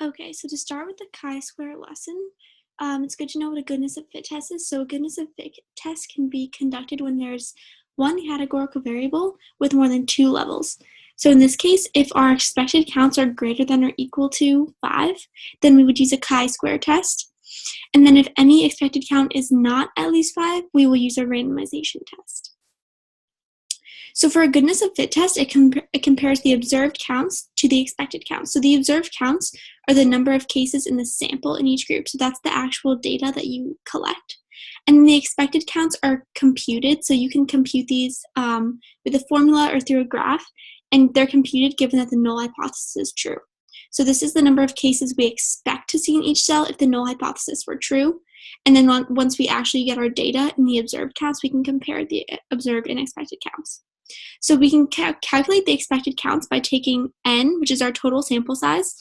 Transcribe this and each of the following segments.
Okay, so to start with the chi-square lesson, it's good to know what a goodness of fit test is. So a goodness of fit test can be conducted when there's one categorical variable with more than two levels. So in this case, if our expected counts are greater than or equal to 5, then we would use a chi-square test. And then if any expected count is not at least 5, we will use a randomization test. So for a goodness of fit test, it compares the observed counts to the expected counts. So the observed counts are the number of cases in the sample in each group. So that's the actual data that you collect. And the expected counts are computed. So you can compute these with a formula or through a graph, and they're computed given that the null hypothesis is true. So this is the number of cases we expect to see in each cell if the null hypothesis were true. And then once we actually get our data in the observed counts, we can compare the observed and expected counts. So we can calculate the expected counts by taking n, which is our total sample size,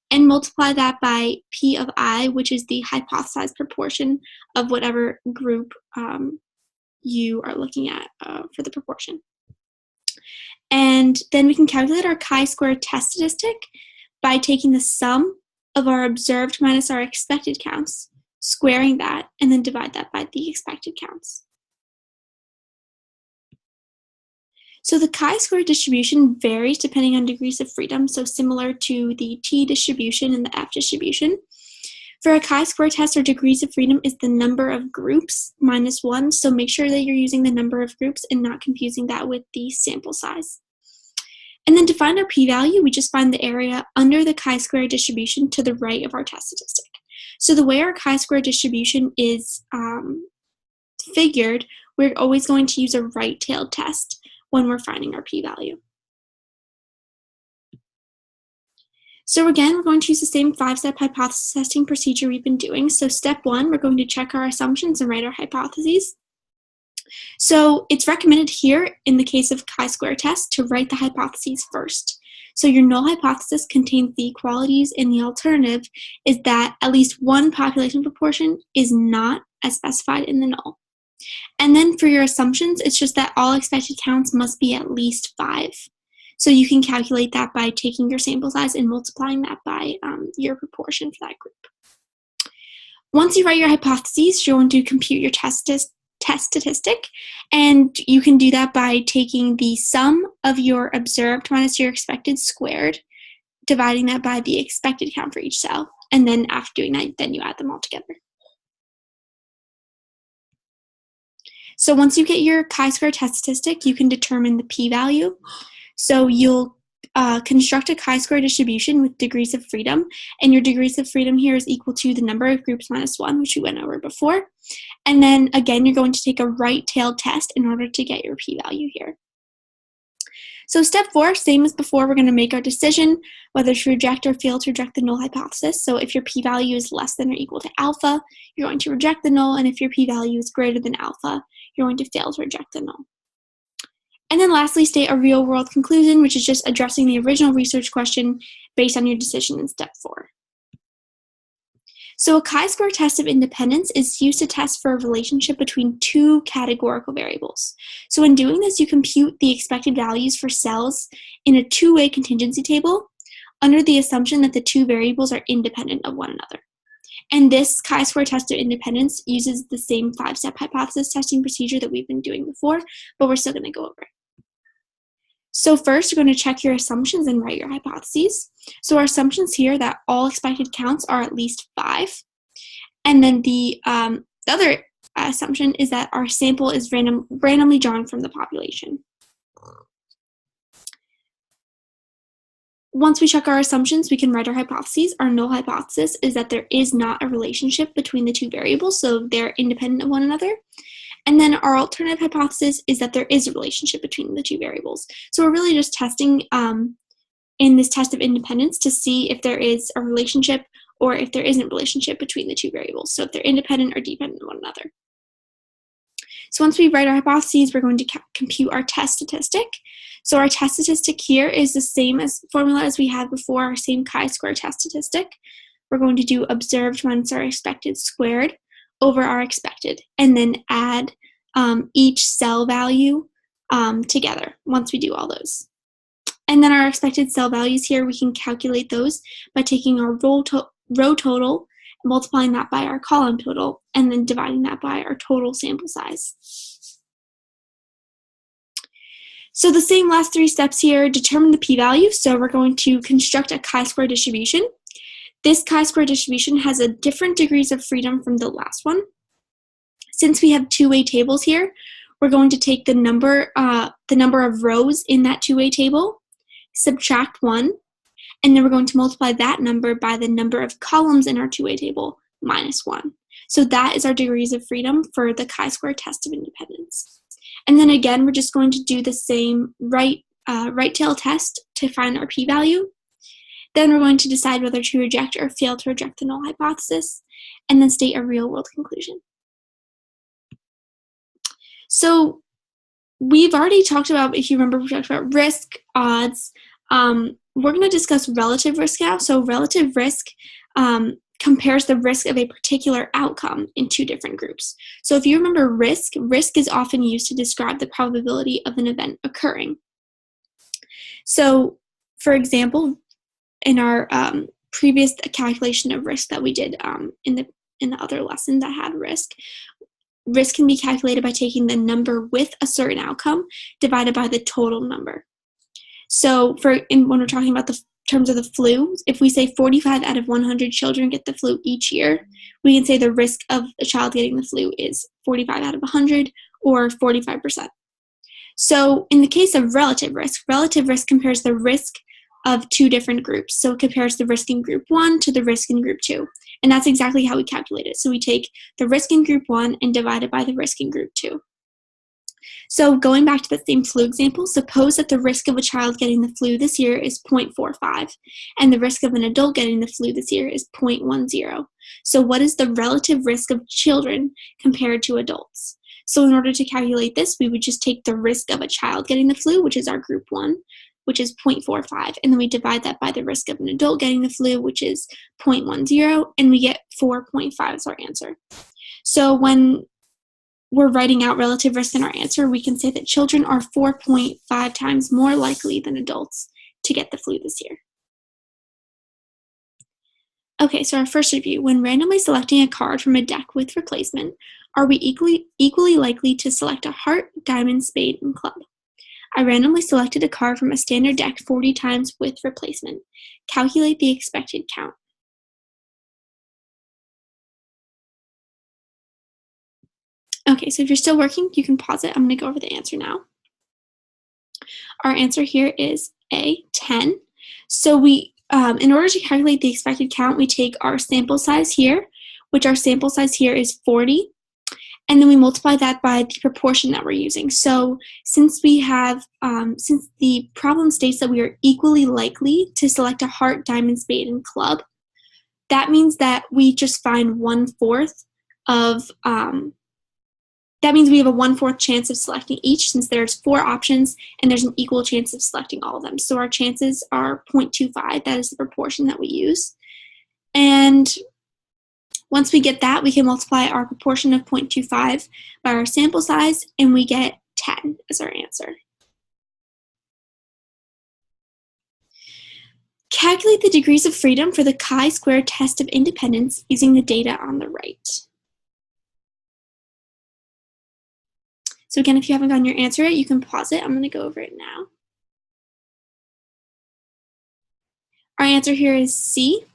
and multiply that by p of I, which is the hypothesized proportion of whatever group you are looking at for the proportion. And then we can calculate our chi-square test statistic by taking the sum of our observed minus our expected counts, squaring that, and then divide that by the expected counts. So the chi-square distribution varies depending on degrees of freedom, so similar to the t distribution and the f distribution. For a chi-square test, our degrees of freedom is the number of groups minus 1, so make sure that you're using the number of groups and not confusing that with the sample size. And then to find our p-value, we just find the area under the chi-square distribution to the right of our test statistic. So the way our chi-square distribution is figured, we're always going to use a right-tailed test when we're finding our p-value. So again, we're going to use the same 5-step hypothesis testing procedure we've been doing. So step 1, we're going to check our assumptions and write our hypotheses. So it's recommended here, in the case of chi-square test, to write the hypotheses first. So your null hypothesis contains the equalities, and the alternative is that at least one population proportion is not as specified in the null. And then for your assumptions, it's just that all expected counts must be at least 5. So you can calculate that by taking your sample size and multiplying that by your proportion for that group. Once you write your hypotheses, you're going to compute your test statistic, and you can do that by taking the sum of your observed minus your expected squared, dividing that by the expected count for each cell, and then after doing that, then you add them all together. So once you get your chi-square test statistic, you can determine the p-value. So you'll construct a chi-square distribution with degrees of freedom, and your degrees of freedom here is equal to the number of groups minus 1, which we went over before. And then again, you're going to take a right-tailed test in order to get your p-value here. So step 4, same as before, we're going to make our decision whether to reject or fail to reject the null hypothesis. So if your p-value is less than or equal to alpha, you're going to reject the null, and if your p-value is greater than alpha, you're going to fail to reject the null. And then lastly, state a real-world conclusion, which is just addressing the original research question based on your decision in step 4. So a chi-square test of independence is used to test for a relationship between two categorical variables. So in doing this, you compute the expected values for cells in a two-way contingency table under the assumption that the two variables are independent of one another. And this chi-square test of independence uses the same 5-step hypothesis testing procedure that we've been doing before, but we're still going to go over it. So first, you're going to check your assumptions and write your hypotheses. So our assumptions here that all expected counts are at least 5. And then the other assumption is that our sample is randomly drawn from the population. Once we check our assumptions, we can write our hypotheses. Our null hypothesis is that there is not a relationship between the two variables, so they're independent of one another. And then our alternative hypothesis is that there is a relationship between the two variables. So we're really just testing in this test of independence to see if there is a relationship or if there isn't a relationship between the two variables. So if they're independent or dependent on one another. So once we write our hypotheses, we're going to compute our test statistic. So our test statistic here is the same as formula as we had before, our same chi-square test statistic. We're going to do observed minus our expected squared over our expected, and then add each cell value together once we do all those. And then our expected cell values here, we can calculate those by taking our row total, multiplying that by our column total, and then dividing that by our total sample size. So the same last three steps here, determine the p-value. So we're going to construct a chi-square distribution. This chi-square distribution has a different degrees of freedom from the last one. Since we have two-way tables here, we're going to take the number of rows in that two-way table, subtract 1, and then we're going to multiply that number by the number of columns in our two-way table, minus 1. So that is our degrees of freedom for the chi-square test of independence. And then again, we're just going to do the same right tail test to find our p-value. Then we're going to decide whether to reject or fail to reject the null hypothesis, and then state a real-world conclusion. So we've already talked about, if you remember, we talked about risk, odds. We're going to discuss relative risk now. So relative risk compares the risk of a particular outcome in two different groups. So if you remember risk is often used to describe the probability of an event occurring. So for example, in our previous calculation of risk that we did in the other lesson that had risk can be calculated by taking the number with a certain outcome divided by the total number. So when we're talking about the terms of the flu, if we say 45 out of 100 children get the flu each year, we can say the risk of a child getting the flu is 45 out of 100 or 45%. So in the case of relative risk compares the risk of two different groups. So it compares the risk in group 1 to the risk in group 2. And that's exactly how we calculate it. So we take the risk in group 1 and divide it by the risk in group 2. So going back to the same flu example, suppose that the risk of a child getting the flu this year is 0.45, and the risk of an adult getting the flu this year is 0.10. So what is the relative risk of children compared to adults? So in order to calculate this, we would just take the risk of a child getting the flu, which is our group 1, which is 0.45, and then we divide that by the risk of an adult getting the flu, which is 0.10, and we get 4.5 as our answer. So when we're writing out relative risk in our answer, we can say that children are 4.5 times more likely than adults to get the flu this year. Okay, so our first review. When randomly selecting a card from a deck with replacement, are we equally likely to select a heart, diamond, spade, and club? I randomly selected a card from a standard deck 40 times with replacement. Calculate the expected count. Okay, so if you're still working, you can pause it. I'm going to go over the answer now. Our answer here is A, 10. So we, in order to calculate the expected count, we take our sample size here, which our sample size here is 40, and then we multiply that by the proportion that we're using. So since we have, since the problem states that we are equally likely to select a heart, diamond, spade, and club, that means that we just find 1/4 of, that means we have a 1/4 chance of selecting each, since there's 4 options and there's an equal chance of selecting all of them. So our chances are 0.25. That is the proportion that we use. And once we get that, we can multiply our proportion of 0.25 by our sample size, and we get 10 as our answer. Calculate the degrees of freedom for the chi-square test of independence using the data on the right. So again, if you haven't gotten your answer yet, you can pause it. I'm going to go over it now. Our answer here is C.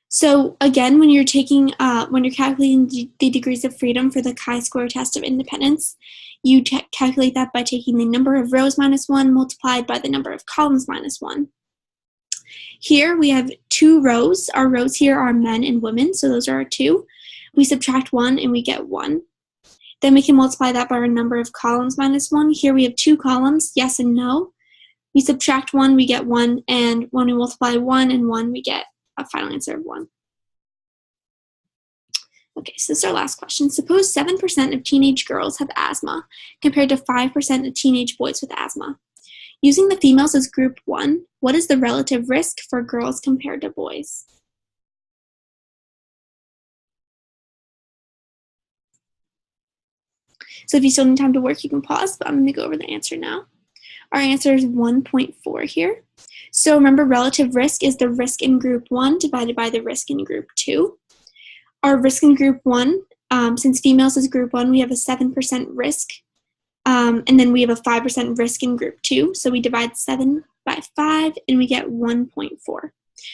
So again, when you're calculating the degrees of freedom for the chi-square test of independence, you calculate that by taking the number of rows minus 1 multiplied by the number of columns minus 1. Here we have 2 rows. Our rows here are men and women, so those are our 2. We subtract 1 and we get 1. Then we can multiply that by our number of columns minus 1. Here we have 2 columns, yes and no. We subtract 1, we get 1, and when we multiply 1 and 1, we get a final answer of 1. Okay, so this is our last question. Suppose 7% of teenage girls have asthma, compared to 5% of teenage boys with asthma. Using the females as group 1, what is the relative risk for girls compared to boys? So if you still need time to work, you can pause, but I'm going to go over the answer now. Our answer is 1.4 here. So remember, relative risk is the risk in group 1 divided by the risk in group 2. Our risk in group 1, since females is group 1, we have a 7% risk. And then we have a 5% risk in group 2. So we divide 7 by 5 and we get 1.4.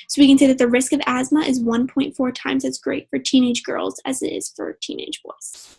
So we can say that the risk of asthma is 1.4 times as great for teenage girls as it is for teenage boys.